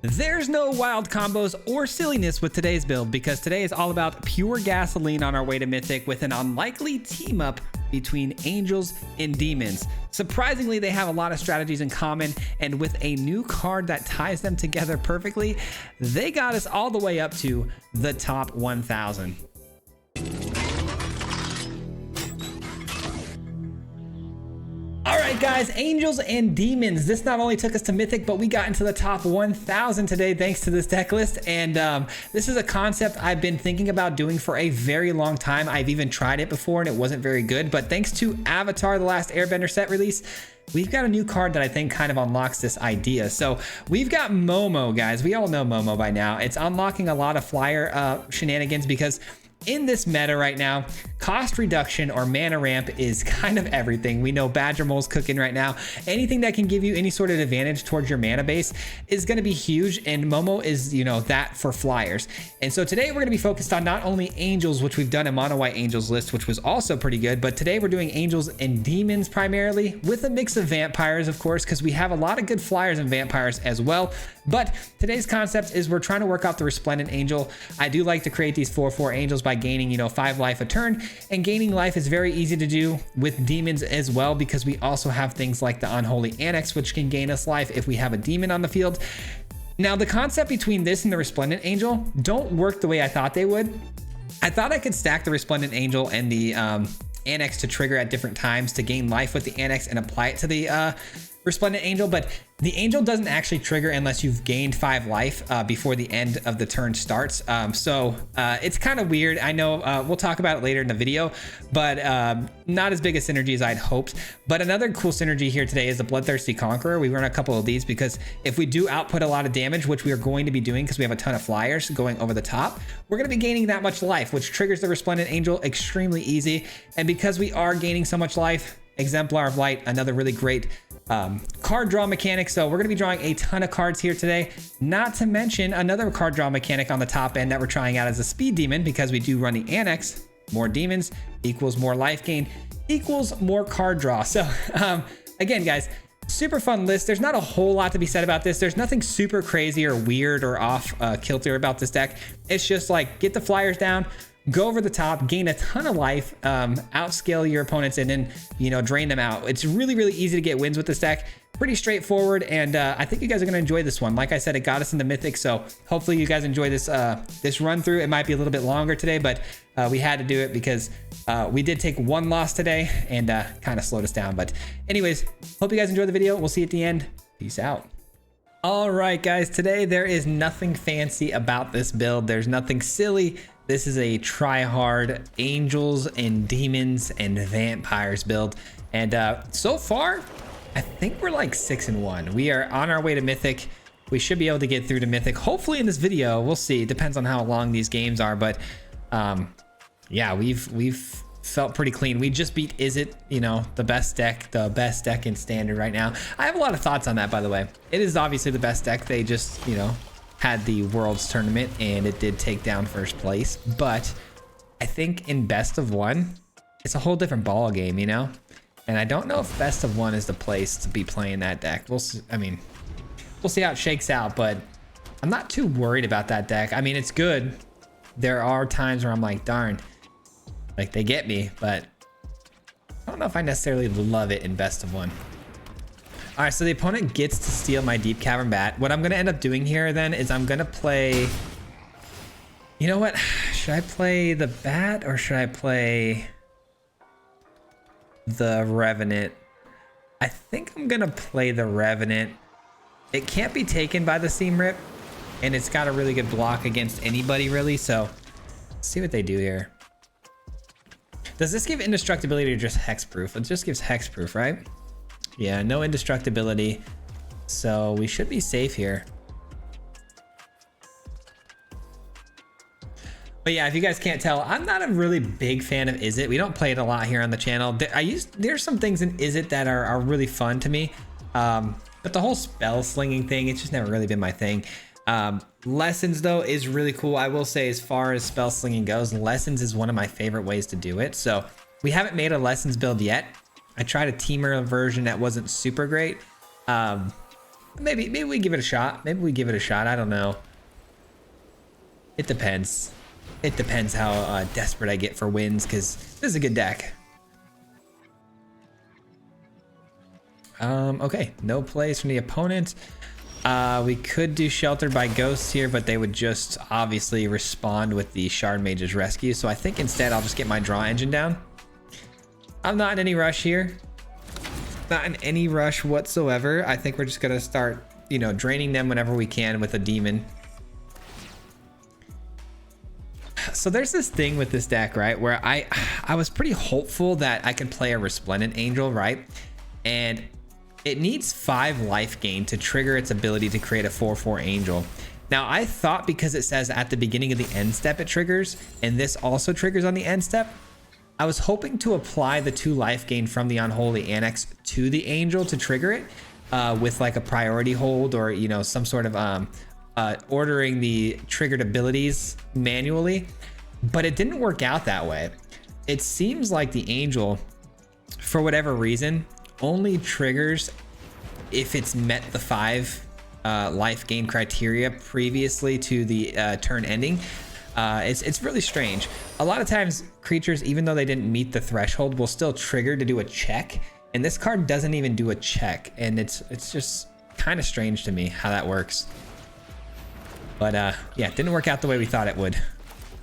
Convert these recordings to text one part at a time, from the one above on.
There's no wild combos or silliness with today's build because today is all about pure gasoline on our way to Mythic with an unlikely team up between angels and demons. Surprisingly, they have a lot of strategies in common, and with a new card that ties them together perfectly, they got us all the way up to the top 1000. Alright guys, angels and demons. This not only took us to Mythic, but we got into the top 1000 today thanks to this deck list. And this is a concept I've been thinking about doing for a very long time. I've even tried it before and it wasn't very good. But thanks to Avatar, the last Airbender set release, we've got a new card that I think kind of unlocks this idea. So we've got Momo, guys. We all know Momo by now. It's unlocking a lot of flyer shenanigans because in this meta right now, cost reduction or mana ramp is kind of everything. We know Badger Mole's cooking right now. Anything that can give you any sort of advantage towards your mana base is going to be huge, and Momo is, you know, that for flyers. And so today we're going to be focused on not only angels, which we've done a mono white angels list, which was also pretty good, but today we're doing angels and demons primarily, with a mix of vampires, of course, because we have a lot of good flyers and vampires as well. But today's concept is we're trying to work out the Resplendent Angel. I do like to create these 4/4 angels by gaining, 5 life a turn, and gaining life is very easy to do with demons as well, because we also have things like the Unholy Annex, which can gain us life if we have a demon on the field. Now, the concept between this and the Resplendent Angel don't work the way I thought they would. I thought I could stack the Resplendent Angel and the Annex to trigger at different times to gain life with the Annex and apply it to the Resplendent Angel, but the Angel doesn't actually trigger unless you've gained 5 life before the end of the turn starts. So it's kind of weird. I know we'll talk about it later in the video, but not as big a synergy as I'd hoped. But another cool synergy here today is the Bloodthirsty Conqueror. We run a couple of these because if we do output a lot of damage, which we are going to be doing because we have a ton of flyers going over the top, we're going to be gaining that much life, which triggers the Resplendent Angel extremely easy. And because we are gaining so much life, Exemplar of Light, another really great card draw mechanic. So we're going to be drawing a ton of cards here today, not to mention another card draw mechanic on the top end that we're trying out as a speed demon, because we do run the Annex. More demons equals more life gain equals more card draw. So again, guys, super fun list. There's not a whole lot to be said about this. There's nothing super crazy or weird or off kilter about this deck. It's just like, get the flyers down, go over the top, gain a ton of life, outscale your opponents, and then, drain them out. It's really, really easy to get wins with this deck. Pretty straightforward, and I think you guys are going to enjoy this one. Like I said, it got us into Mythic, so hopefully you guys enjoy this this run through. It might be a little bit longer today, but we had to do it because we did take one loss today and kind of slowed us down. But anyways, hope you guys enjoy the video. We'll see you at the end. Peace out. All right, guys, today there is nothing fancy about this build. There's nothing silly. This is a try-hard angels and demons and vampires build. And so far, I think we're like 6-1. We are on our way to Mythic. We should be able to get through to Mythic. Hopefully in this video, we'll see. It depends on how long these games are. But yeah, we've felt pretty clean. We just beat Izzet, the best deck in standard right now. I have a lot of thoughts on that, by the way. It is obviously the best deck. They just, had the Worlds tournament and it did take down first place, but I think in best of one, it's a whole different ball game, and I don't know if best of one is the place to be playing that deck. We'll see, we'll see how it shakes out, but I'm not too worried about that deck. It's good. There are times where I'm like, darn, like they get me, but I don't know if I necessarily love it in best of one. All right, so the opponent gets to steal my Deep Cavern Bat. What I'm going to end up doing here then is I'm going to play... You know what? Should I play the Bat or should I play the Revenant? I think I'm going to play the Revenant. It can't be taken by the Seam Rip, and it's got a really good block against anybody, really. So let's see what they do here. Does this give indestructibility or just hexproof? It just gives hexproof, right? Yeah, no indestructibility, so we should be safe here. But yeah, if you guys can't tell, I'm not a really big fan of Izzet. We don't play it a lot here on the channel. There's some things in Izzet that are really fun to me, but the whole spell slinging thing, it's just never really been my thing. Lessons though is really cool. I will say, as far as spell slinging goes, Lessons is one of my favorite ways to do it. So we haven't made a Lessons build yet. I tried a teamer version that wasn't super great. maybe we give it a shot. Maybe we give it a shot. I don't know. It depends. It depends how desperate I get for wins, because this is a good deck. Okay, no plays from the opponent. We could do Sheltered by Ghosts here, but they would just obviously respond with the Shard Mage's Rescue. So I think instead I'll just get my draw engine down. I'm not in any rush here. Not in any rush whatsoever. I think we're just gonna start, you know, draining them whenever we can with a demon. So there's this thing with this deck, right, where I was pretty hopeful that I could play a Resplendent Angel, right? And it needs 5 life gain to trigger its ability to create a 4/4 Angel. Now, I thought because it says at the beginning of the end step it triggers, and this also triggers on the end step, I was hoping to apply the 2 life gain from the Unholy Annex to the Angel to trigger it with like a priority hold, or, you know, some sort of ordering the triggered abilities manually, but it didn't work out that way. It seems like the Angel, for whatever reason, only triggers if it's met the 5 life gain criteria previously to the turn ending. It's really strange. A lot of times creatures, even though they didn't meet the threshold, will still trigger to do a check, and this card doesn't even do a check, and it's just kind of strange to me how that works. But yeah, it didn't work out the way we thought it would.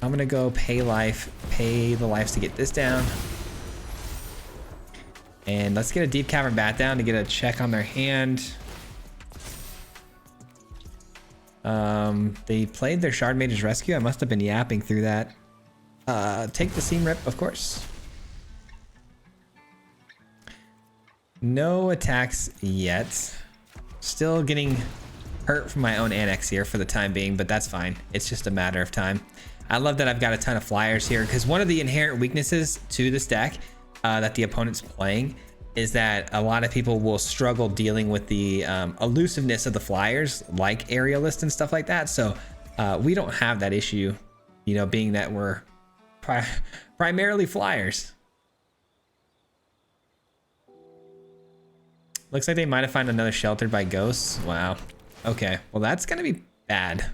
I'm gonna go pay the lives to get this down. And let's get a Deep Cavern Bat down to get a check on their hand. They played their Shard Mage's Rescue. I must have been yapping through that. Take the Seam Rip, of course. No attacks yet. Still getting hurt from my own Annex here for the time being, but that's fine. It's just a matter of time. I love that I've got a ton of flyers here, because one of the inherent weaknesses to this deck that the opponent's playing is that a lot of people will struggle dealing with the elusiveness of the flyers, like Aerialist and stuff like that. So we don't have that issue, you know, being that we're primarily flyers. Looks like they might have found another Sheltered by Ghosts. Wow. Okay, well, that's gonna be bad.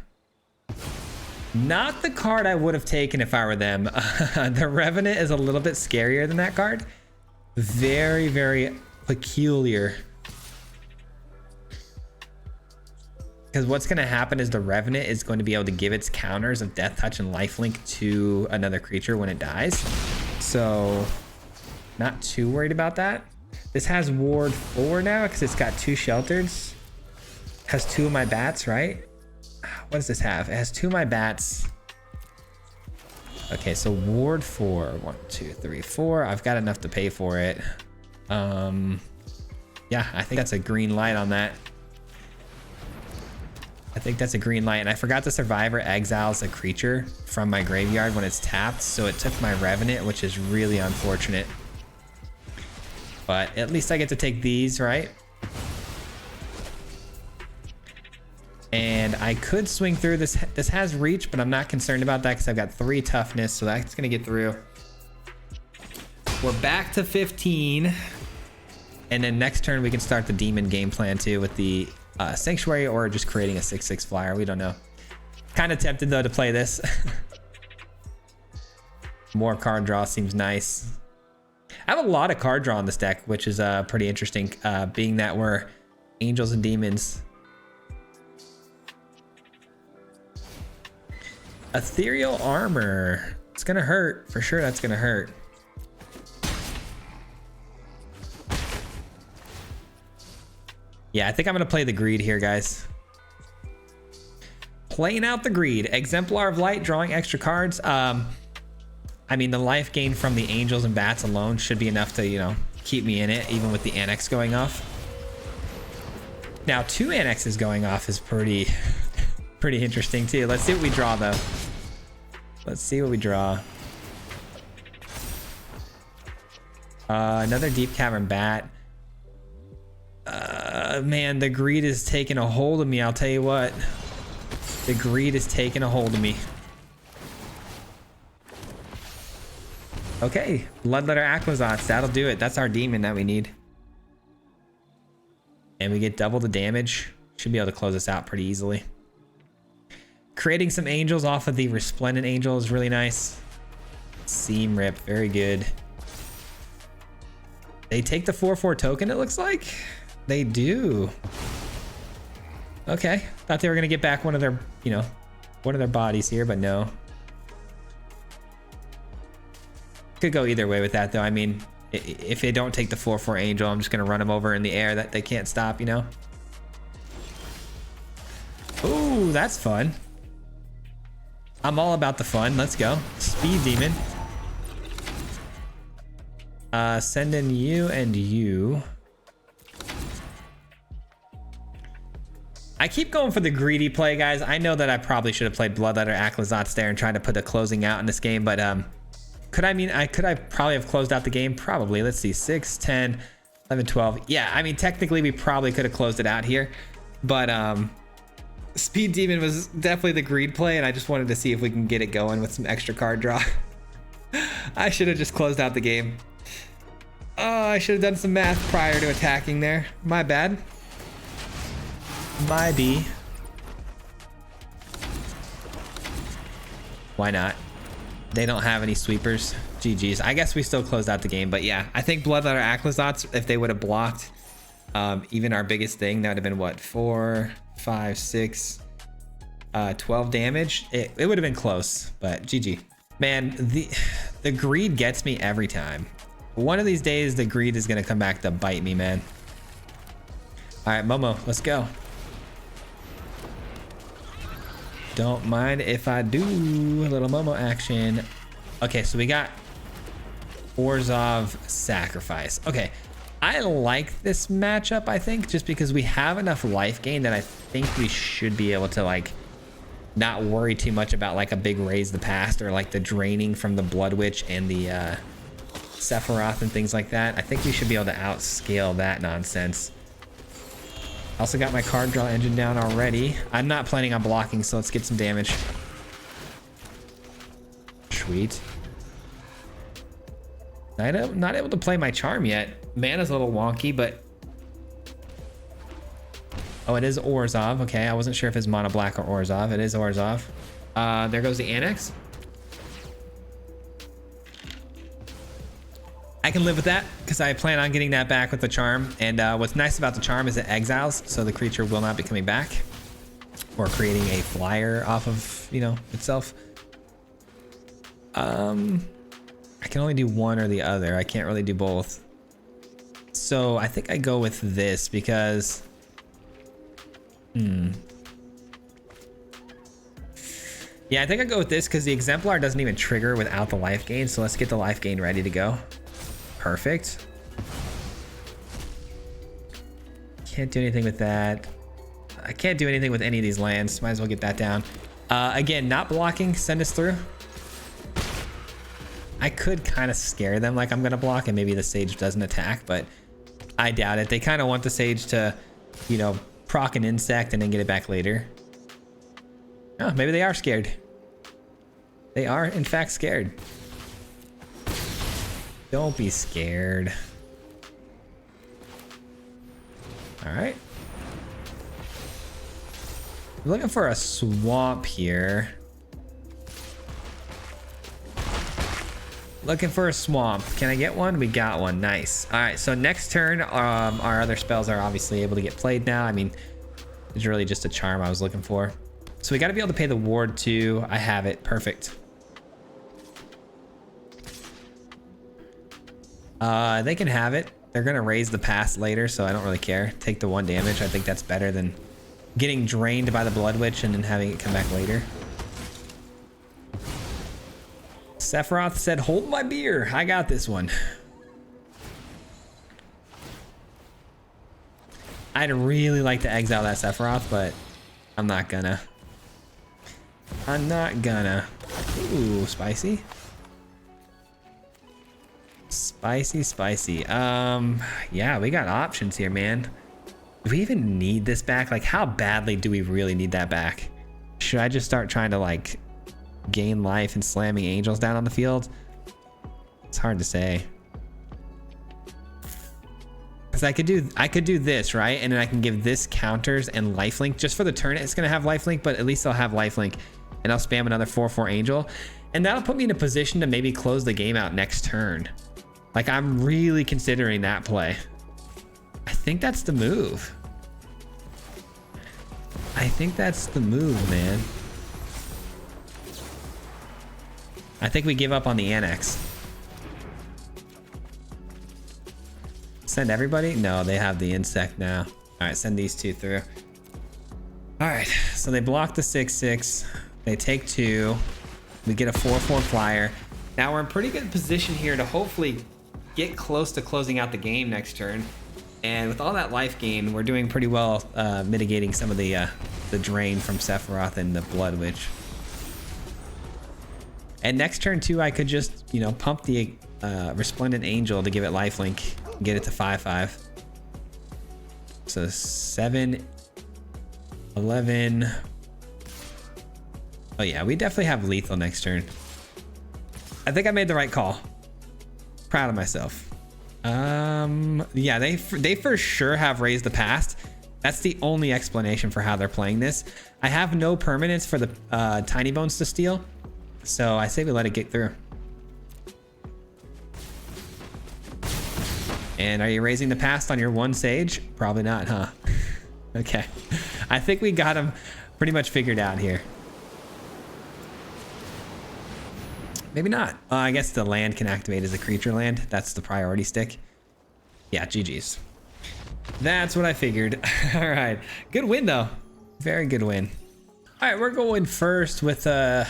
Not the card I would have taken if I were them. The Revenant is a little bit scarier than that card. Very, very peculiar. Because what's going to happen is the Revenant is going to be able to give its counters of Death Touch and Lifelink to another creature when it dies. So, not too worried about that. This has Ward 4 now because it's got 2 Shelters. Has 2 of my bats, right? What does this have? It has 2 of my bats. Okay, so Ward 4. 1, 2, 3, 4. I've got enough to pay for it. Yeah, I think that's a green light on that. I think that's a green light. And I forgot the Survivor exiles a creature from my graveyard when it's tapped, so it took my Revenant, which is really unfortunate. But at least I get to take these, right? And I could swing through this. This has reach, but I'm not concerned about that because I've got 3 toughness, so that's gonna get through. We're back to 15. And then next turn we can start the demon game plan too with the Sanctuary, or just creating a 6/6 flyer. We don't know. Kind of tempted though to play this. More card draw seems nice. I have a lot of card draw in this deck, which is pretty interesting, being that we're angels and demons. Ethereal Armor. It's gonna hurt for sure. That's gonna hurt. Yeah, I think I'm gonna play the Greed here, guys. Playing out the Greed. Exemplar of Light, drawing extra cards. I mean, the life gain from the angels and bats alone should be enough to, you know, keep me in it, even with the Annex going off. Now, 2 Annexes going off is pretty interesting too. Let's see what we draw though. Let's see what we draw. Another Deep Cavern Bat. Man, the Greed is taking a hold of me, I'll tell you what. The Greed is taking a hold of me. Okay, Bloodletter Aquazats, that'll do it. That's our demon that we need. And we get double the damage. Should be able to close this out pretty easily. Creating some angels off of the Resplendent Angel is really nice. Seam Rip, very good. They take the 4/4 token, it looks like. They do. Okay, thought they were gonna get back one of their, you know, one of their bodies here, but no. Could go either way with that though. I mean, if they don't take the 4/4 angel, I'm just gonna run them over in the air that they can't stop, you know? Ooh, that's fun. I'm all about the fun. Let's go. Speed Demon. Send in you and you. I keep going for the greedy play, guys. I know that I probably should have played Bloodletter Aclazotz there and tried to put a closing out in this game, but could I probably have closed out the game? Probably. Let's see. 6, 10, 11, 12. Yeah, I mean, technically we probably could have closed it out here, but Speed Demon was definitely the greed play, and I just wanted to see if we can get it going with some extra card draw. I should have just closed out the game. Oh, I should have done some math prior to attacking there. My bad. My B. Why not? They don't have any sweepers. GG's. I guess we still closed out the game, but yeah, I think Bloodletter Aclazotz, if they would have blocked even our biggest thing, that would have been what, 4, 5, 6, 12 damage. It would have been close, but GG. Man, the greed gets me every time. One of these days, the greed is gonna come back to bite me, man. All right, Momo, let's go. Don't mind if I do a little Momo action. Okay, so we got Orzov Sacrifice. Okay, I like this matchup, I think, just because we have enough life gain that I think we should be able to, like, not worry too much about, like, a big Raise the Past or, like, the draining from the Blood Witch and the Sephiroth and things like that. I think we should be able to outscale that nonsense. Also got my card draw engine down already. I'm not planning on blocking, so let's get some damage. Sweet. Not able to play my charm yet. Mana's a little wonky, but... Oh, it is Orzov. Okay, I wasn't sure if it's mono black or Orzov. It is Orzov. There goes the Annex. I can live with that because I plan on getting that back with the charm. And what's nice about the charm is it exiles, so the creature will not be coming back or creating a flyer off of, you know, itself. I can only do one or the other. I can't really do both. So I think I go with this because... Yeah, I think I go with this because the Exemplar doesn't even trigger without the life gain. So let's get the life gain ready to go. Perfect. Can't do anything with that. I can't do anything with any of these lands. Might as well get that down. Again, not blocking. Send us through. I could kind of scare them like I'm gonna block and maybe the Sage doesn't attack, but I doubt it. They kind of want the Sage to, you know, proc an insect and then get it back later. Oh, maybe they are scared. They are, in fact, scared. Don't be scared. All right. Looking for a swamp here. Looking for a swamp. Can I get one? We got one. Nice. All right, so next turn, our other spells are obviously able to get played now. I mean, it's really just a charm I was looking for. So we got to be able to pay the ward too. I have it. Perfect. They can have it. They're going to raise the past later, so I don't really care. Take the 1 damage. I think that's better than getting drained by the Blood Witch and then having it come back later. Sephiroth said, hold my beer. I got this one. I'd really like to exile that Sephiroth, but I'm not gonna. I'm not gonna. Ooh, spicy. Spicy, spicy. Yeah, we got options here, man. Do we even need this back? Like, how badly do we really need that back? Should I just start trying to, like, gain life and slamming angels down on the field? It's hard to say. because I could do this, right? And then I can give this counters and lifelink. Just for the turn, it's going to have lifelink, but at least I'll have lifelink. And I'll spam another 4/4 angel. And that'll put me in a position to maybe close the game out next turn. Like, I'm really considering that play. I think that's the move. I think that's the move, man. I think we give up on the annex. Send everybody? No, they have the insect now. All right, send these two through. All right, so they block the 6/6. They take 2. We get a 4/4 flyer. Now we're in pretty good position here to hopefully get close to closing out the game next turn. And with all that life gain, we're doing pretty well mitigating some of the drain from Sephiroth and the Blood Witch. And next turn too, I could just, you know, pump the Resplendent Angel to give it lifelink and get it to 5/5. So 7, 11. Oh yeah, we definitely have lethal next turn. I think I made the right call. Proud of myself. Yeah, they for sure have raised the past. That's the only explanation for how they're playing this. I have no permanence for the Tiny Bones to steal, so I say we let it get through. And are you raising the past on your 1 Sage? Probably not, huh? Okay. I think we got him pretty much figured out here. Maybe not. I guess the land can activate as a creature land. That's the priority stick. Yeah, GG's. That's what I figured. All right. Good win, though. Very good win. All right, we're going first with a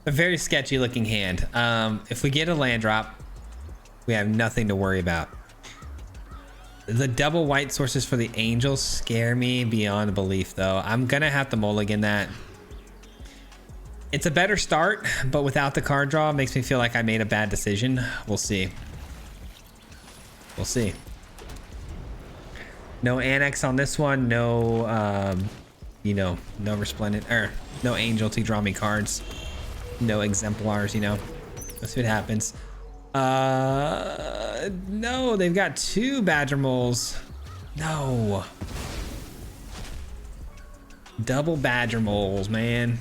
very sketchy looking hand. If we get a land drop, we have nothing to worry about. The double white sources for the angels scare me beyond belief, though. I'm going to have to mulligan that. It's a better start, but without the card draw, it makes me feel like I made a bad decision. We'll see. We'll see. No annex on this one. No, you know, no resplendent, or no angel to draw me cards. No exemplars, you know. Let's see what happens. No, they've got 2 badger moles. No. Double badger moles, man.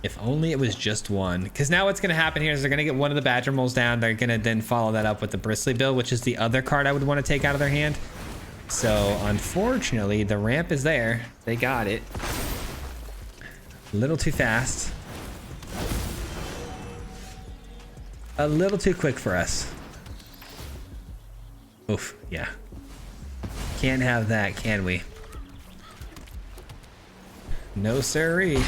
If only it was just one. Because now what's going to happen here is they're going to get one of the badger moles down. They're going to then follow that up with the bristly bill, which is the other card I would want to take out of their hand. So unfortunately, the ramp is there. They got it. A little too fast. A little too quick for us. Oof, yeah. Can't have that, can we? No siree.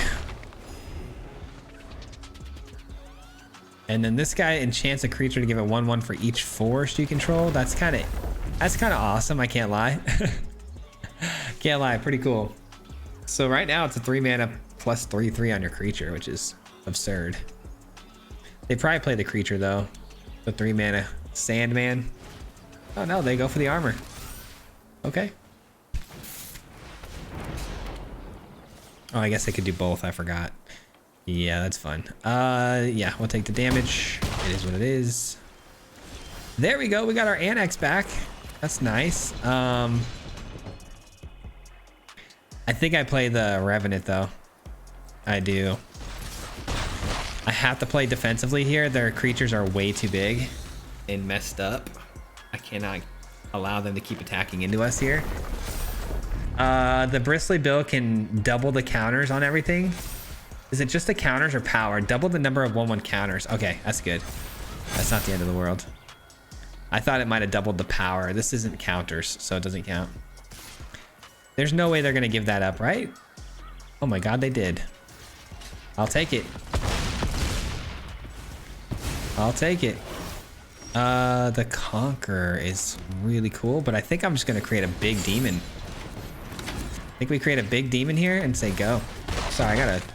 And then this guy enchants a creature to give it 1/1 for each forest you control. That's kind of awesome. I can't lie. Can't lie. Pretty cool. So right now it's a 3 mana plus 3/3 on your creature, which is absurd. They probably play the creature though. The 3 mana Sandman. Oh no, they go for the armor. Okay. Oh, I guess they could do both. I forgot. Yeah, that's fun. Yeah, we'll take the damage. It is what it is. There we go. We got our annex back. That's nice. I think I play the Revenant though. I do. I have to play defensively here. Their creatures are way too big and messed up. I cannot allow them to keep attacking into us here. The Bristly Bill can double the counters on everything. Is it just the counters or power? Double the number of 1/1 counters. Okay, that's good. That's not the end of the world. I thought it might have doubled the power. This isn't counters, so it doesn't count. There's no way they're going to give that up, right? Oh my god, they did. I'll take it. I'll take it. The Conqueror is really cool, but I think I'm just going to create a big demon. I think we create a big demon here and say go. Sorry, I got to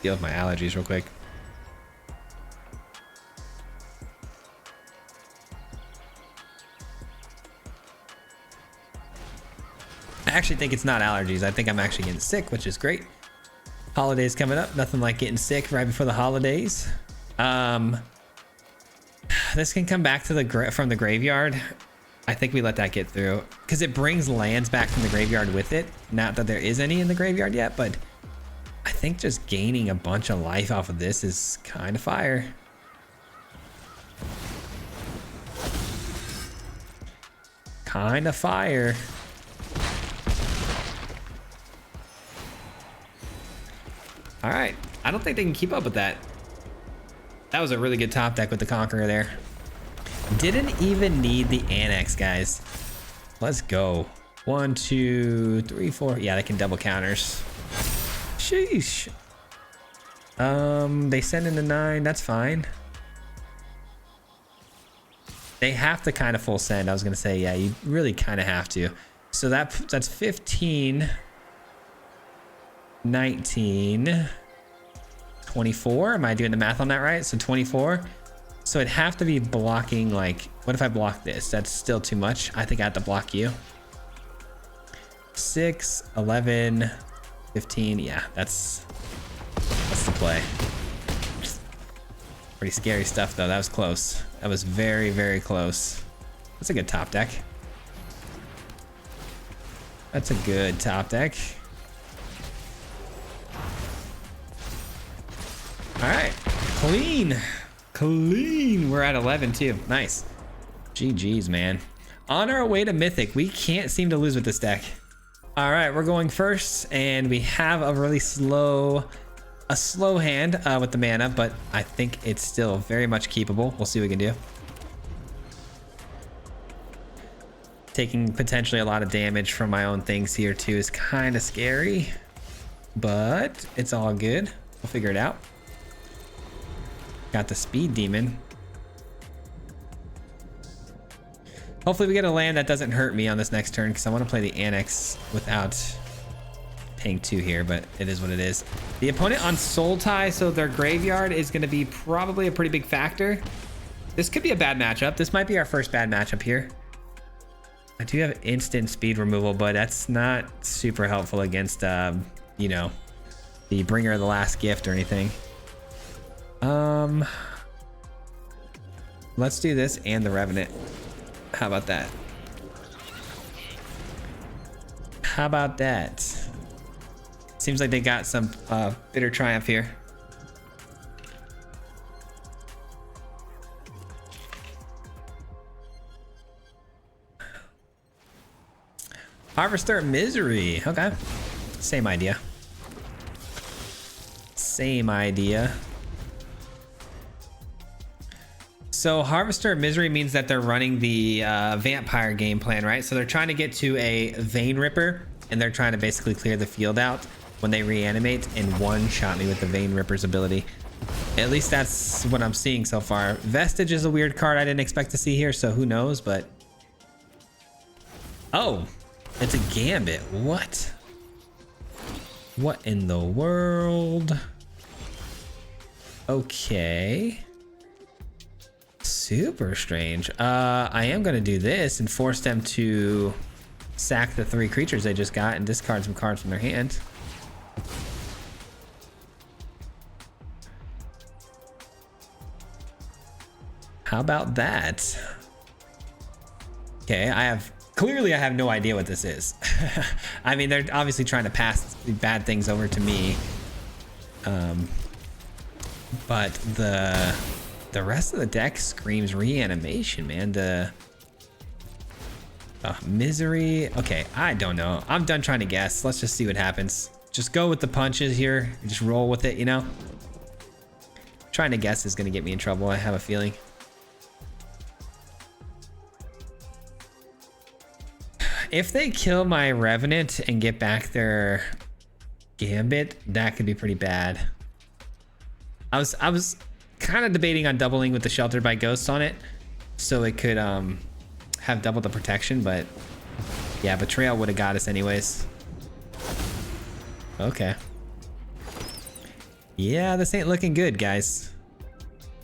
deal with my allergies real quick. I actually think it's not allergies. I think I'm actually getting sick, which is great. Holidays coming up. Nothing like getting sick right before the holidays. This can come back to the from the graveyard. I think we let that get through because it brings lands back from the graveyard with it. Not that there is any in the graveyard yet, but I think just gaining a bunch of life off of this is kind of fire. Kind of fire. All right. I don't think they can keep up with that. That was a really good top deck with the Conqueror there. Didn't even need the Annex, guys. Let's go. 1, 2, 3, 4. Yeah, they can double counters. Sheesh. They send in the 9. That's fine. They have to kind of full send. I was gonna say, yeah, you really kind of have to. So that's 15, 19, 24. Am I doing the math on that right? So 24. So it'd have to be blocking, like, what if I block this? That's still too much. I think I have to block you. 6, 11, 15. Yeah, that's the play. Pretty scary stuff, though. That was close. That was very, very close. That's a good top deck. That's a good top deck. All right, clean. Clean. We're at 11 too. Nice. GG's, man. On our way to Mythic. We can't seem to lose with this deck. All right, we're going first, and we have a really slow hand with the mana, but I think it's still very much keepable. We'll see what we can do. Taking potentially a lot of damage from my own things here too is kind of scary, but it's all good. We'll figure it out. Got the speed demon. Hopefully we get a land that doesn't hurt me on this next turn because I want to play the Annex without paying 2 here, but it is what it is. The opponent on Soul Tie, so their graveyard is going to be probably a pretty big factor. This could be a bad matchup. This might be our first bad matchup here. I do have instant speed removal, but that's not super helpful against, you know, the Bringer of the Last Gift or anything. Let's do this and the Revenant. How about that? How about that? Seems like they got some bitter triumph here. Harvester Misery. Okay. Same idea. Same idea. So Harvester of Misery means that they're running the vampire game plan, right? So they're trying to get to a Vein Ripper, and they're trying to basically clear the field out when they reanimate and one-shot me with the Vein Ripper's ability. At least that's what I'm seeing so far. Vestige is a weird card I didn't expect to see here, so who knows, but... Oh, it's a Gambit. What? What in the world? Okay. Super strange. I am gonna do this and force them to sack the 3 creatures they just got and discard some cards from their hand. How about that? Okay, clearly I have no idea what this is. I mean, they're obviously trying to pass bad things over to me. But the rest of the deck screams reanimation, man. The Misery. Okay, I don't know. I'm done trying to guess. Let's just see what happens. Just go with the punches here. Just roll with it, you know? Trying to guess is going to get me in trouble, I have a feeling. If they kill my Revenant and get back their Gambit, that could be pretty bad. I was kind of debating on doubling with the Sheltered by Ghosts on it, so it could have double the protection, but yeah, Betrayal would have got us anyways. Okay. Yeah, this ain't looking good, guys.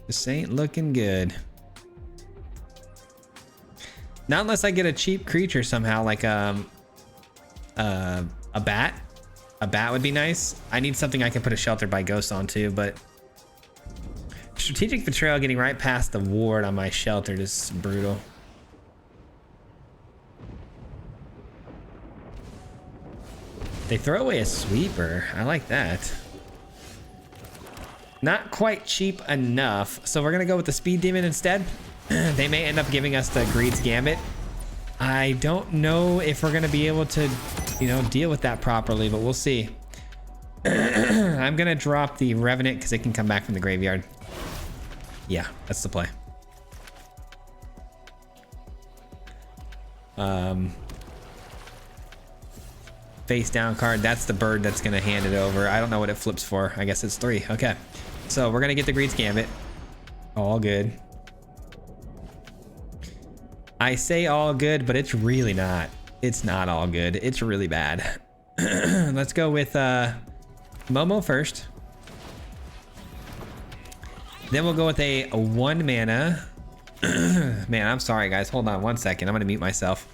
This ain't looking good. Not unless I get a cheap creature somehow, like a bat. A bat would be nice. I need something I can put a Sheltered by Ghosts onto, but Strategic Betrayal getting right past the ward on my shelter is brutal. They throw away a sweeper. I like that. Not quite cheap enough. So we're going to go with the Speed Demon instead. They may end up giving us the Greed's Gambit. I don't know if we're going to be able to, you know, deal with that properly, but we'll see. I'm going to drop the Revenant because it can come back from the graveyard. Yeah, that's the play. Face down card. That's the bird that's going to hand it over. I don't know what it flips for. I guess it's 3. Okay. So we're going to get the Greed's Gambit. All good. I say all good, but it's really not. It's not all good. It's really bad. Let's go with Momo first. Then we'll go with a 1 mana. Man, I'm sorry, guys. Hold on 1 second. I'm going to mute myself.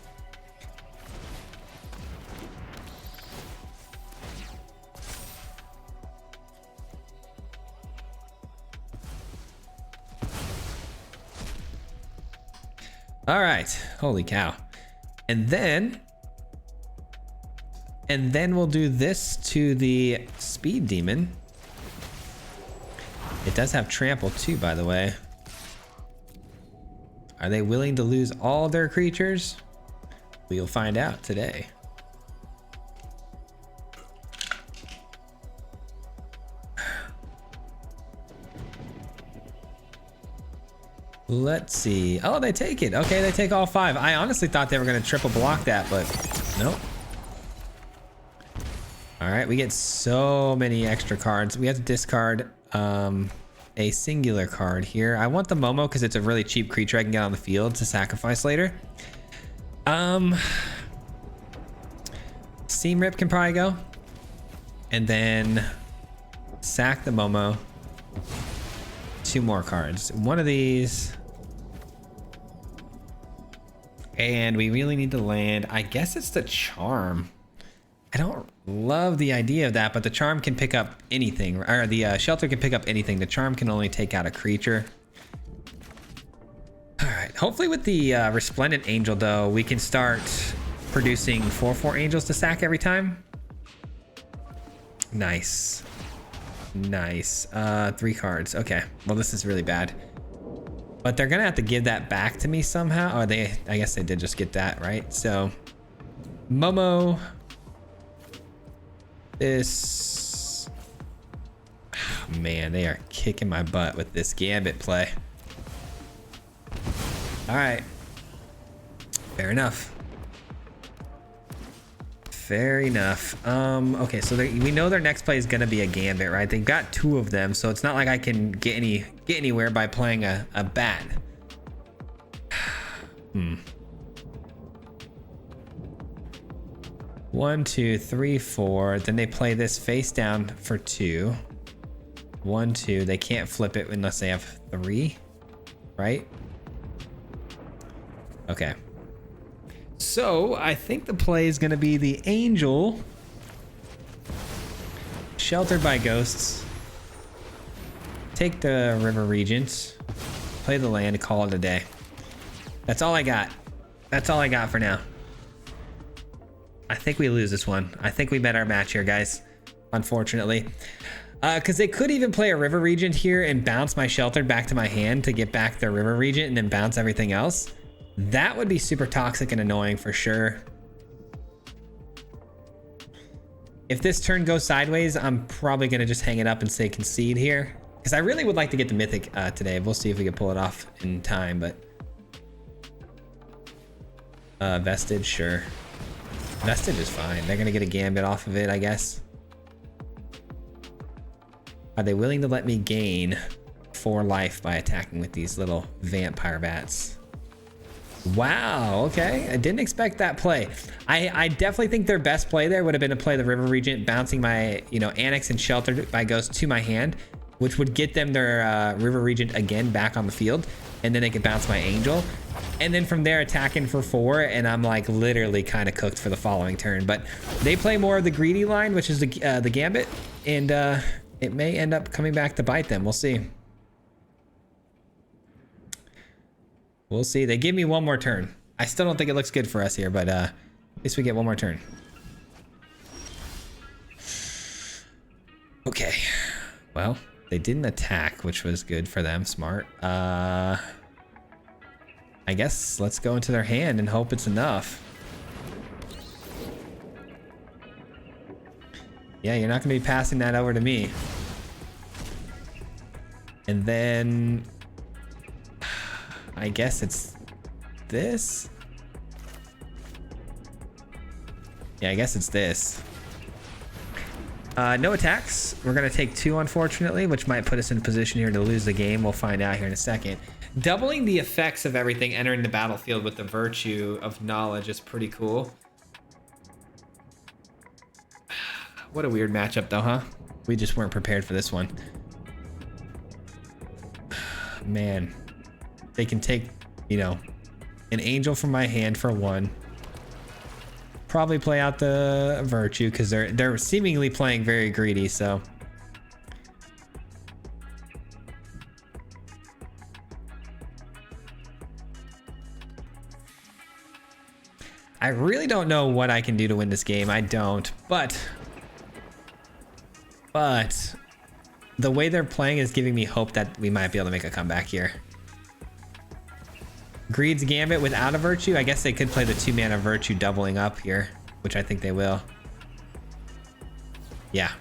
All right. Holy cow. And then we'll do this to the Speed Demon. It does have trample too, by the way. Are they willing to lose all their creatures? We'll find out today. Let's see. Oh, they take it. Okay, they take all 5. I honestly thought they were going to triple block that, but nope. All right, we get so many extra cards. We have to discard a singular card here. I want the Momo because it's a really cheap creature I can get on the field to sacrifice later. Seam Rip can probably go. And then sack the Momo. 2 more cards. One of these. And we really need to land. I guess it's the Charm. I don't love the idea of that, but the Charm can pick up anything. Or the Shelter can pick up anything. The Charm can only take out a creature. All right. Hopefully with the Resplendent Angel, though, we can start producing 4/4 angels to sack every time. Nice. Nice. 3 cards. Okay. Well, this is really bad. But they're gonna have to give that back to me somehow. Oh, I guess they did just get that, right? So, Momo. This. Oh, man, they are kicking my butt with this Gambit play. All right. Fair enough. Fair enough. Okay, so we know their next play is gonna be a Gambit, right? They've got 2 of them, so it's not like I can get anywhere by playing a bat. 1, 2, 3, 4. Then they play this face down for 2. 1, 2. They can't flip it unless they have 3, right? Okay. So I think the play is going to be the Angel, Sheltered by Ghosts, take the River Regents, play the land, call it a day. That's all I got. That's all I got for now. I think we lose this one. I think we met our match here, guys, unfortunately. Because they could even play a River Regent here and bounce my Sheltered back to my hand to get back the River Regent and then bounce everything else. That would be super toxic and annoying for sure. If this turn goes sideways, I'm probably going to just hang it up and say concede here. Because I really would like to get the Mythic today. We'll see if we can pull it off in time, but... Vestige, sure. Vestige is fine. They're going to get a Gambit off of it, I guess. Are they willing to let me gain 4 life by attacking with these little vampire bats? Wow, okay. I didn't expect that play. I definitely think their best play there would have been to play the River Regent, bouncing my, Annex and Sheltered by Ghost to my hand, which would get them their River Regent again back on the field, and then they could bounce my Angel. And then from there attacking for 4, and I'm like literally kind of cooked for the following turn. But they play more of the greedy line, which is the Gambit, and it may end up coming back to bite them. We'll see. We'll see. They give me one more turn. I still don't think it looks good for us here, but at least we get one more turn. Okay. Well, they didn't attack, which was good for them. Smart. I guess let's go into their hand and hope it's enough. Yeah, you're not going to be passing that over to me. And then I guess it's this. Yeah, I guess it's this. No attacks. We're going to take 2, unfortunately, which might put us in a position here to lose the game. We'll find out here in a second. Doubling the effects of everything entering the battlefield with the virtue of knowledge is pretty cool. What a weird matchup, though, huh? We just weren't prepared for this one. Man, they can take, you know, an angel from my hand for 1. Probably play out the virtue because they're seemingly playing very greedy, so. I really don't know what I can do to win this game. I don't, but the way they're playing is giving me hope that we might be able to make a comeback here. Greed's Gambit without a virtue. I guess they could play the 2-mana virtue doubling up here, which I think they will. Yeah.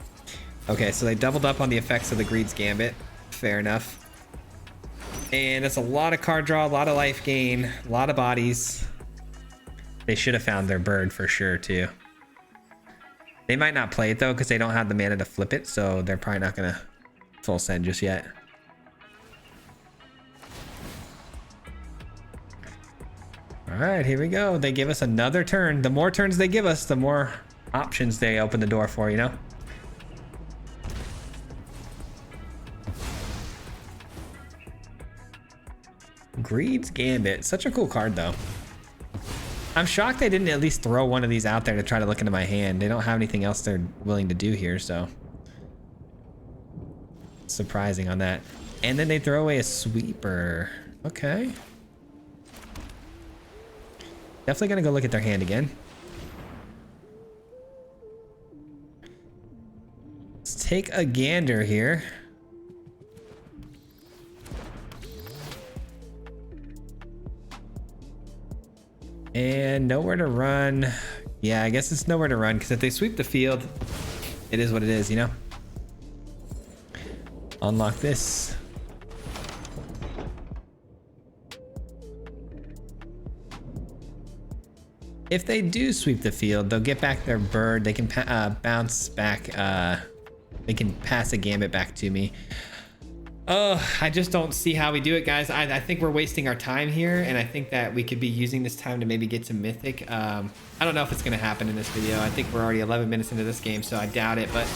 Okay, so they doubled up on the effects of the Greed's Gambit. Fair enough. And it's a lot of card draw, a lot of life gain, a lot of bodies. They should have found their bird for sure, too. They might not play it, though, because they don't have the mana to flip it, so they're probably not going to full send just yet. All right, here we go. They give us another turn. The more turns they give us, the more options they open the door for, you know? Greed's Gambit. Such a cool card, though. I'm shocked they didn't at least throw one of these out there to try to look into my hand. They don't have anything else they're willing to do here, so. Surprising on that. And then they throw away a sweeper. Okay. Definitely gonna go look at their hand again. Let's take a gander here. And nowhere to run. Yeah, I guess it's nowhere to run because if they sweep the field, it is what it is, you know? Unlock this. If they do sweep the field, they'll get back their bird. They can bounce back. They can pass a gambit back to me. Oh, I just don't see how we do it, guys. I think we're wasting our time here, and I think that we could be using this time to maybe get to Mythic. I don't know if it's going to happen in this video. I think we're already 11 minutes into this game, so I doubt it, but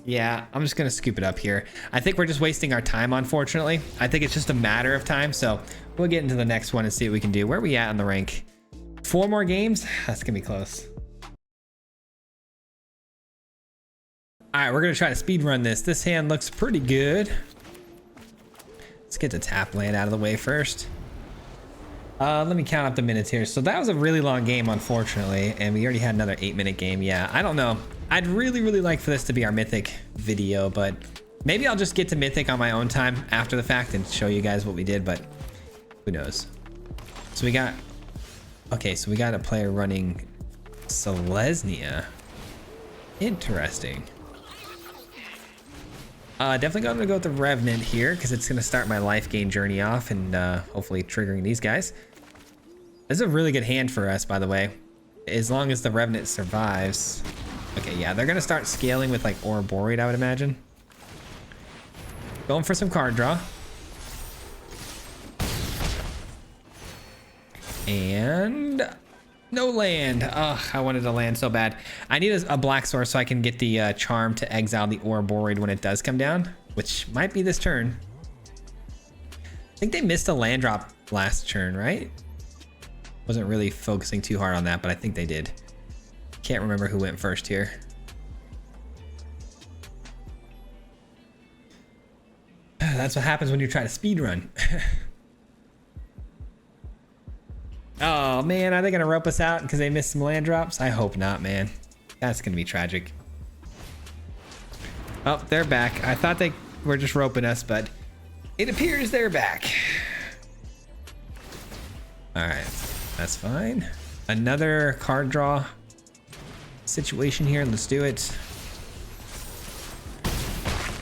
yeah, I'm just going to scoop it up here. I think we're just wasting our time, unfortunately. I think it's just a matter of time, so we'll get into the next one and see what we can do. Where are we at on the rank? 4 more games? That's going to be close. All right, we're going to try to speed run this. This hand looks pretty good. Let's get the tap land out of the way first. Let me count up the minutes here. So that was a really long game, unfortunately, and we already had another 8-minute game. Yeah, I don't know. I'd really like for this to be our Mythic video, but maybe I'll just get to Mythic on my own time after the fact and show you guys what we did, but who knows. So we got, okay, so we got a player running Selelesnia. Interesting. Definitely going to go with the Revenant here because it's going to start my life gain journey off and hopefully triggering these guys. This is a really good hand for us, by the way, as long as the Revenant survives. Okay, yeah, they're going to start scaling with like Ouroboros, I would imagine. Going for some card draw. And no land. Ugh, I wanted to land so bad. I need a black source so I can get the charm to exile the Ouroboros when it does come down, which might be this turn. I think they missed a land drop last turn, right? Wasn't really focusing too hard on that, but I think they did. Can't remember who went first here. That's what happens when you try to speed run. Oh man, are they gonna rope us out because they missed some land drops? I hope not, man. That's gonna be tragic. Oh, they're back. I thought they were just roping us, but it appears they're back. All right, that's fine. Another card draw situation here. Let's do it.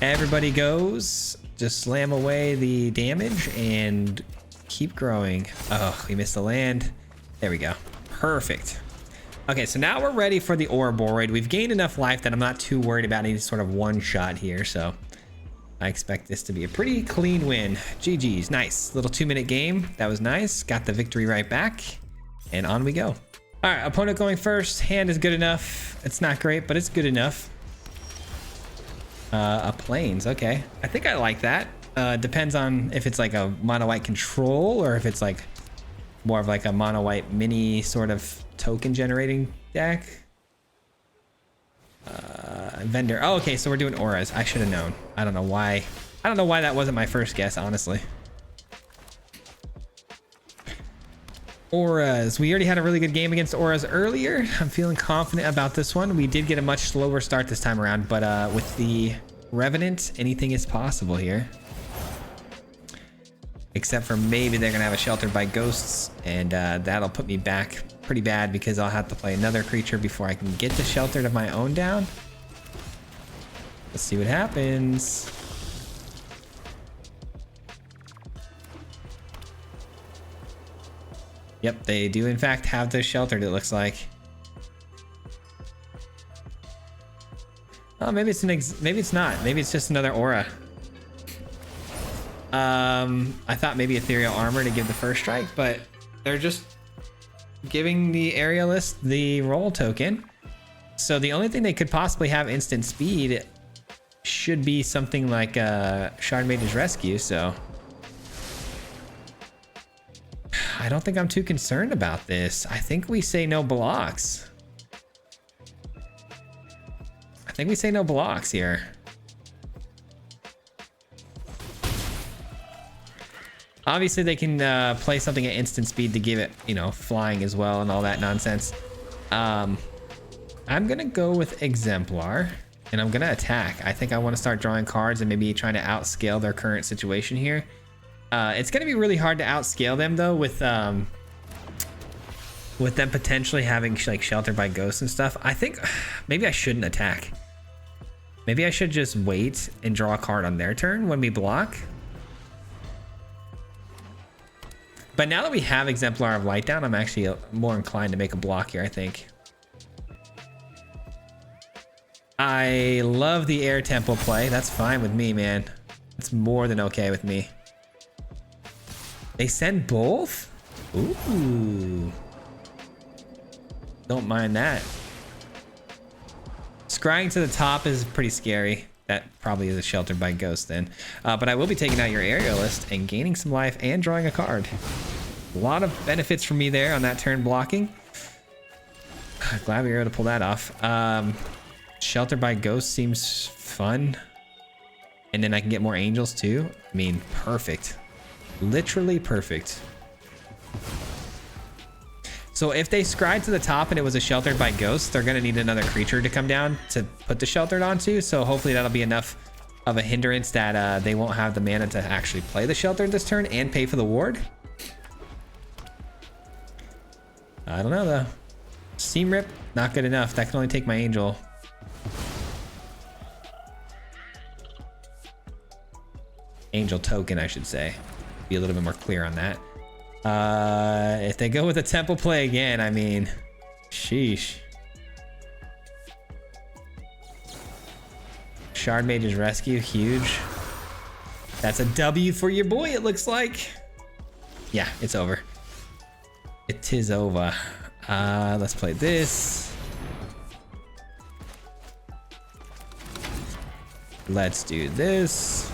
Everybody goes. Just slam away the damage and keep growing. Oh, we missed the land. There we go. Perfect. Okay, so now we're ready for the Ouroboros. We've gained enough life that I'm not too worried about any sort of one shot here, so I expect this to be a pretty clean win. GG's. Nice. Little 2-minute game. That was nice. Got the victory right back, and on we go. All right, opponent going first. Hand is good enough. It's not great, but it's good enough. A plains. Okay. I think I like that. Depends on if it's like a mono white control or if it's like more of like a mono white mini sort of token generating deck. Vendor. Oh, okay. So we're doing auras. I should have known. I don't know why. I don't know why that wasn't my first guess, honestly. Auras. We already had a really good game against auras earlier. I'm feeling confident about this one. We did get a much slower start this time around, but with the Revenant, anything is possible here. Except for maybe they're gonna have a Sheltered by Ghosts, and that'll put me back pretty bad because I'll have to play another creature before I can get the Sheltered of my own down. Let's see what happens. Yep, they do in fact have the Sheltered, it looks like. Oh, maybe it's maybe it's not. Maybe it's just another aura. I thought maybe Ethereal Armor to give the first strike, but they're just giving the Aerialist the roll token. So the only thing they could possibly have instant speed should be something like Shard Mage's Rescue, so I don't think I'm too concerned about this. I think we say no blocks. I think we say no blocks here. Obviously, they can play something at instant speed to give it, you know, flying as well and all that nonsense. I'm going to go with Exemplar, and I'm going to attack. I think I want to start drawing cards and maybe trying to outscale their current situation here. It's going to be really hard to outscale them, though, with them potentially having, like, Sheltered by Ghosts and stuff. I think maybe I shouldn't attack. Maybe I should just wait and draw a card on their turn when we block. But now that we have Exemplar of Light down, I'm actually more inclined to make a block here, I think. I love the Air Temple play. That's fine with me, man. It's more than okay with me. They send both? Ooh. Don't mind that. Scrying to the top is pretty scary. That probably is a Sheltered by Ghost then. But I will be taking out your Aerialist and gaining some life and drawing a card. A lot of benefits for me there on that turn blocking. Glad we were able to pull that off. Sheltered by Ghost seems fun. And then I can get more angels too. I mean, perfect. Literally perfect. So if they scryed to the top and it was a Sheltered by Ghost, they're going to need another creature to come down to put the Sheltered onto. So hopefully that'll be enough of a hindrance that they won't have the mana to actually play the Sheltered this turn and pay for the ward. I don't know though. Seam Rip, not good enough. That can only take my angel. Angel token, I should say. Be a little bit more clear on that. If they go with a temple play again, I mean, sheesh. Shard Mage's Rescue, huge. That's a W for your boy, it looks like. Yeah, it's over. It is over. Let's play this. Let's do this.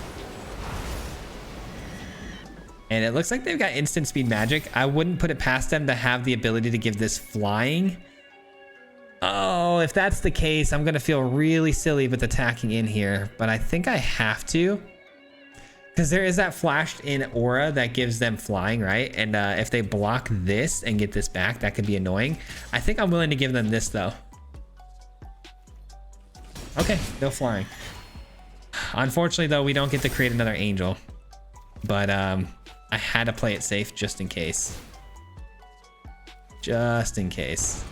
And it looks like they've got instant speed magic. I wouldn't put it past them to have the ability to give this flying. Oh, if that's the case, I'm going to feel really silly with attacking in here. But I think I have to. Because there is that flashed in aura that gives them flying, right? And if they block this and get this back, that could be annoying. I think I'm willing to give them this though. Okay, no flying. Unfortunately though, we don't get to create another angel. But I had to play it safe just in case. Just in case.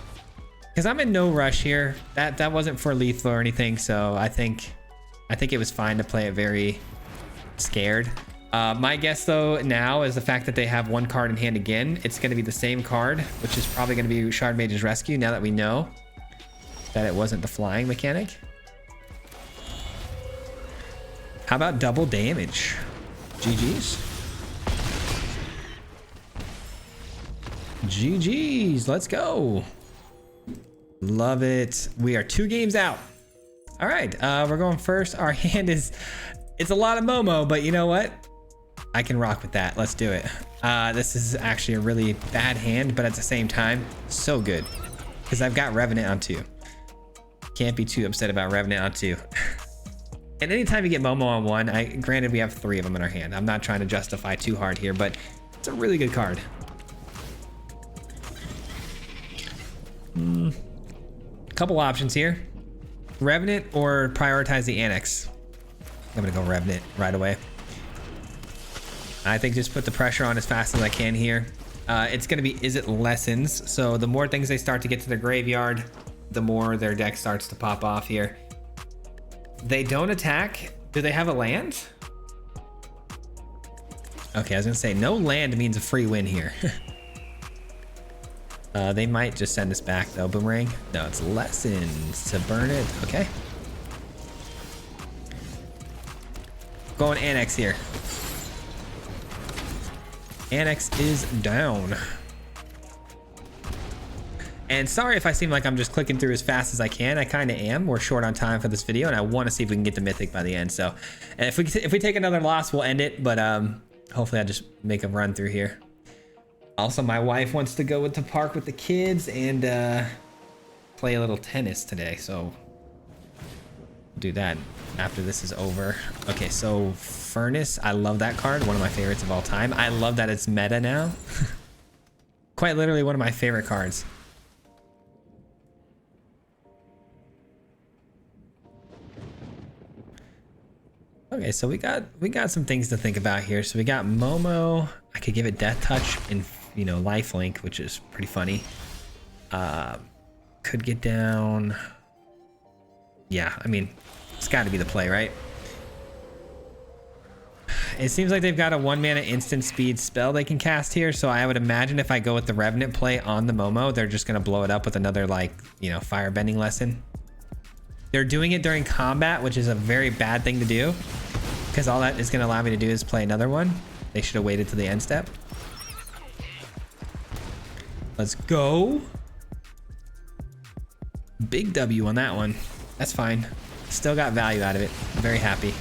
Because I'm in no rush here. That wasn't for lethal or anything, so I think it was fine to play it very scared. My guess though now is the fact that they have one card in hand again. It's going to be the same card, which is probably going to be Shard Mage's Rescue, now that we know that it wasn't the flying mechanic. How about double damage? GG's. GG's, let's go. Love it. We are 2 games out. All right, we're going first. Our hand is, it's a lot of Momo, but you know what? I can rock with that. Let's do it. This is actually a really bad hand, but at the same time, so good. Because I've got Revenant on 2. Can't be too upset about Revenant on 2. And anytime you get Momo on 1, granted we have 3 of them in our hand. I'm not trying to justify too hard here, but it's a really good card. Couple options here. Revenant or prioritize the Annex. I'm gonna go Revenant right away. I think just put the pressure on as fast as I can here. It's gonna be Is It Lessons. So the more things they start to get to their graveyard, the more their deck starts to pop off here. They don't attack. Do they have a land? Okay, I was gonna say no land means a free win here. They might just send us back though. Boomerang. No, it's Lessons to burn it. Okay. Going Annex here. Annex is down. And sorry if I seem like I'm just clicking through as fast as I can. I kind of am. We're short on time for this video, and I want to see if we can get the Mythic by the end. So, and if we take another loss, we'll end it. But hopefully, I'll just make a run through here. Also, my wife wants to go to the park with the kids and play a little tennis today. So, do that after this is over. Okay, so Furnace. I love that card. One of my favorites of all time. I love that it's meta now. Quite literally one of my favorite cards. Okay, so we got some things to think about here. So we got Momo. I could give it Death Touch and, you know, Lifelink, which is pretty funny. Could get down. Yeah, I mean, it's got to be the play, right? It seems like they've got a 1-mana instant speed spell they can cast here. So I would imagine if I go with the Revenant play on the Momo, they're just gonna blow it up with another, like, you know, Firebending Lesson. They're doing it during combat, which is a very bad thing to do, because all that is going to allow me to do is play another one. They should have waited to the end step. Let's go. Big W on that one. That's fine. Still got value out of it. I'm very happy.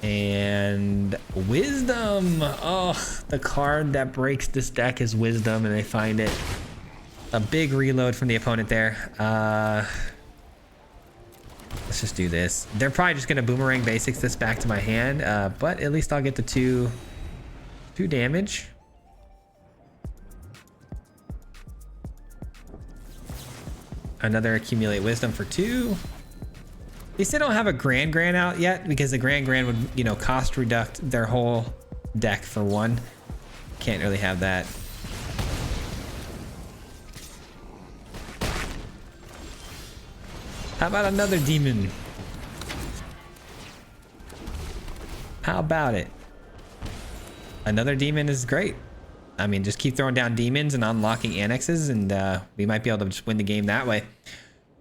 And Wisdom. Oh, the card that breaks this deck is Wisdom, and they find it. A big reload from the opponent there. Let's just do this. They're probably just gonna Boomerang Basics this back to my hand, but at least I'll get the two damage. Another Accumulate Wisdom for 2. At least they don't have a Grand out yet, because the Grand would, you know, cost reduct their whole deck for 1. Can't really have that. How about another demon? How about it? Another demon is great. I mean, just keep throwing down demons and unlocking annexes, and we might be able to just win the game that way.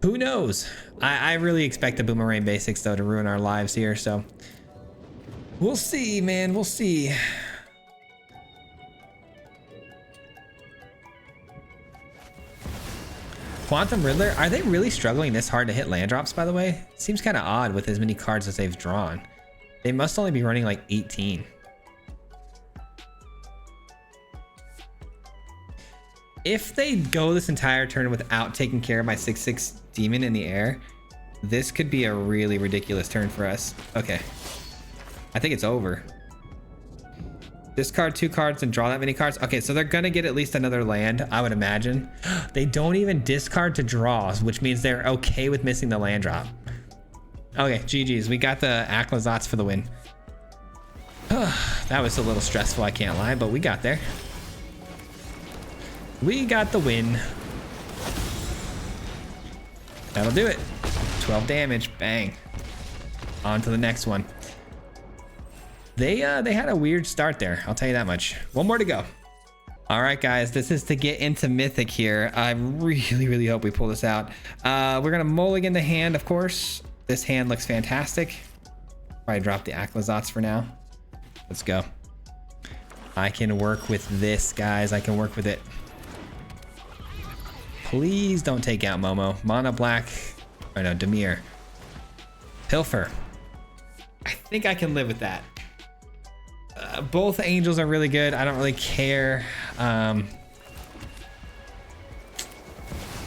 Who knows? I really expect the Boomerang Basics, though, to ruin our lives here, so we'll see, man. We'll see. Quantum Riddler, are they really struggling this hard to hit land drops, by the way? Seems kind of odd with as many cards as they've drawn. They must only be running like 18. If they go this entire turn without taking care of my 6/6 demon in the air, This could be a really ridiculous turn for us. Okay. I think it's over. Discard 2 cards and draw that many cards. Okay, so they're gonna get at least another land, I would imagine. They don't even discard to draw, which means they're okay with missing the land drop. Okay, GG's. We got the Aclazotz for the win. That was a little stressful, I can't lie, but we got there. We got the win. That'll do it. 12 damage, bang. On to the next one. They had a weird start there, I'll tell you that much. One more to go. All right, guys, this is to get into Mythic here. I really hope we pull this out. We're gonna mulligan the hand, of course. This hand looks fantastic. Probably drop the Aclazotz for now. Let's go. I can work with this, guys. I can work with it. Please don't take out Momo. Mono black. Oh no, Demir. Pilfer. I think I can live with that. Both angels are really good. I don't really care.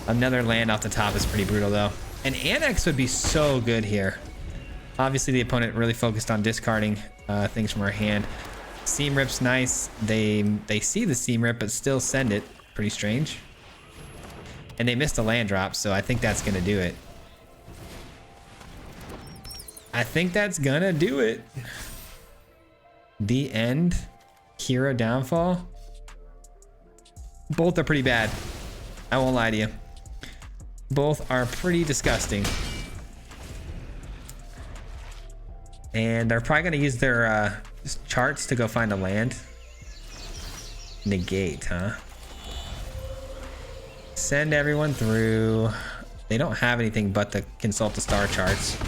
Another land off the top is pretty brutal though. An Annex would be so good here. Obviously the opponent really focused on discarding things from our hand. Seam Rip's nice. They see the Seam Rip but still send it. Pretty strange. And they missed a land drop, so I think that's gonna do it. I think that's gonna do it. The end. Hero downfall. Both are pretty bad. I won't lie to you. Both are pretty disgusting. And they're probably gonna use their charts to go find a land. Negate, huh? Send everyone through. They don't have anything but the consult the star charts.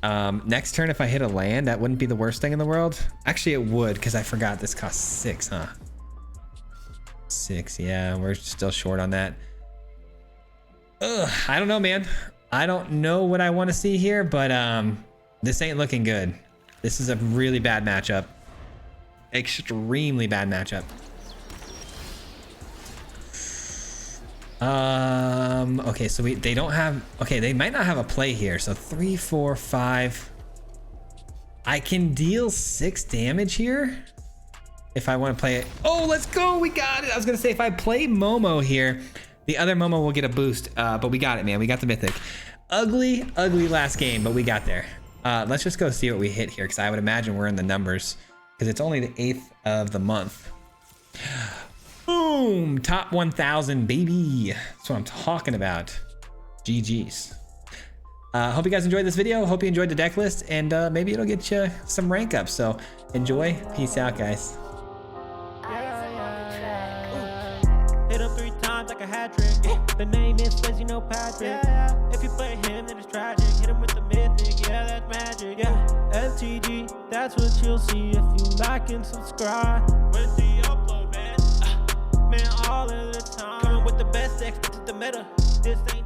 Next turn, if I hit a land, that wouldn't be the worst thing in the world. Actually, it would, because I forgot this costs 6, huh? 6, yeah, we're still short on that. Ugh, I don't know, man. I don't know what I want to see here, but this ain't looking good. This is a really bad matchup. Extremely bad matchup. Okay, so they don't have, okay, they might not have a play here. So 3, 4, 5. I can deal 6 damage here if I want to play it. Oh, let's go. We got it. I was going to say if I play Momo here, the other Momo will get a boost. But we got it, man. We got the Mythic. Ugly last game, but we got there. Let's just go see what we hit here, because I would imagine we're in the numbers, because it's only the 8th of the month. Boom! Top 1,000, baby. That's what I'm talking about. GG's. Hope you guys enjoyed this video. Hope you enjoyed the deck list, and maybe it'll get you some rank ups. So enjoy. Peace out, guys. Hit him 3 times like a hat trick. The name is Spence, you know Patrick. If you play him, then it's tragic. Hit him with the mythic, yeah, that's magic. Yeah, MTG, that's what you'll see if you like and subscribe. Where's the upload, man? Man, all of the time. Coming with the best decks, this is the meta. This ain't